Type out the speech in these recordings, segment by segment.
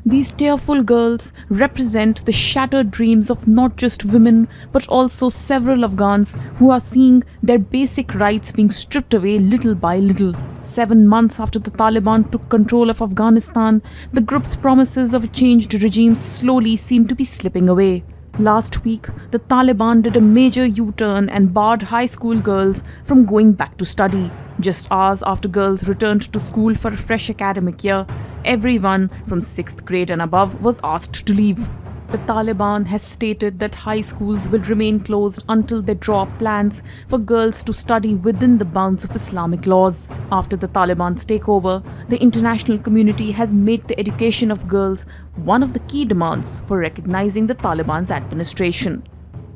These tearful girls represent the shattered dreams of not just women but also several Afghans who are seeing their basic rights being stripped away little by little. 7 months after the Taliban took control of Afghanistan, the group's promises of a changed regime slowly seem to be slipping away. Last week, the Taliban did a major U-turn and barred high school girls from going back to study. Just hours after girls returned to school for a fresh academic year, everyone from 6th grade and above was asked to leave. The Taliban has stated that high schools will remain closed until they draw up plans for girls to study within the bounds of Islamic laws. After the Taliban's takeover, the international community has made the education of girls one of the key demands for recognizing the Taliban's administration.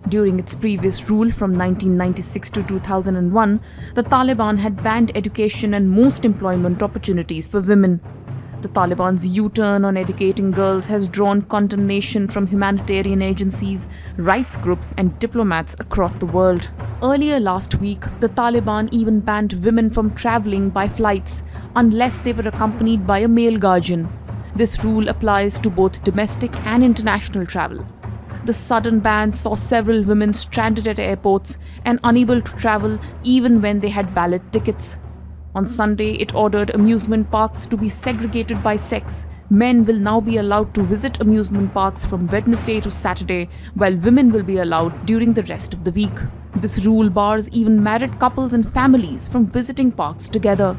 During its previous rule from 1996 to 2001, the Taliban had banned education and most employment opportunities for women. The Taliban's U-turn on educating girls has drawn condemnation from humanitarian agencies, rights groups, and diplomats across the world. Earlier last week, the Taliban even banned women from traveling by flights unless they were accompanied by a male guardian. This rule applies to both domestic and international travel. The sudden ban saw several women stranded at airports and unable to travel even when they had valid tickets. On Sunday, it ordered amusement parks to be segregated by sex. Men will now be allowed to visit amusement parks from Wednesday to Saturday, while women will be allowed during the rest of the week. This rule bars even married couples and families from visiting parks together.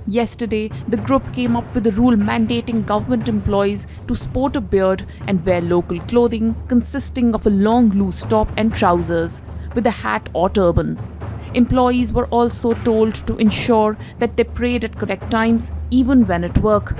Yesterday, the group came up with a rule mandating government employees to sport a beard and wear local clothing consisting of a long loose top and trousers, with a hat or turban. Employees were also told to ensure that they prayed at correct times, even when at work.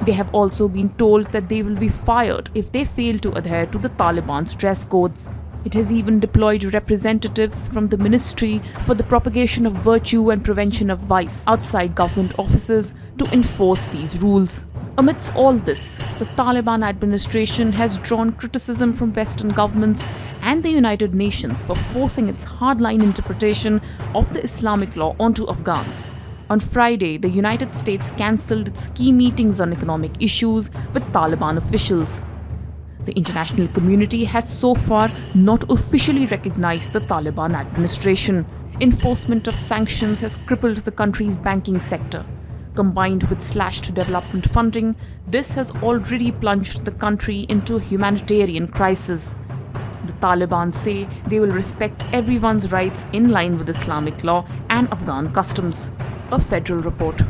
They have also been told that they will be fired if they fail to adhere to the Taliban's dress codes. It has even deployed representatives from the Ministry for the Propagation of Virtue and Prevention of Vice outside government offices to enforce these rules. Amidst all this, the Taliban administration has drawn criticism from Western governments and the United Nations for forcing its hardline interpretation of the Islamic law onto Afghans. On Friday, the United States cancelled its key meetings on economic issues with Taliban officials. The international community has so far not officially recognized the Taliban administration. Enforcement of sanctions has crippled the country's banking sector. Combined with slashed development funding, this has already plunged the country into a humanitarian crisis. The Taliban say they will respect everyone's rights in line with Islamic law and Afghan customs. A federal report.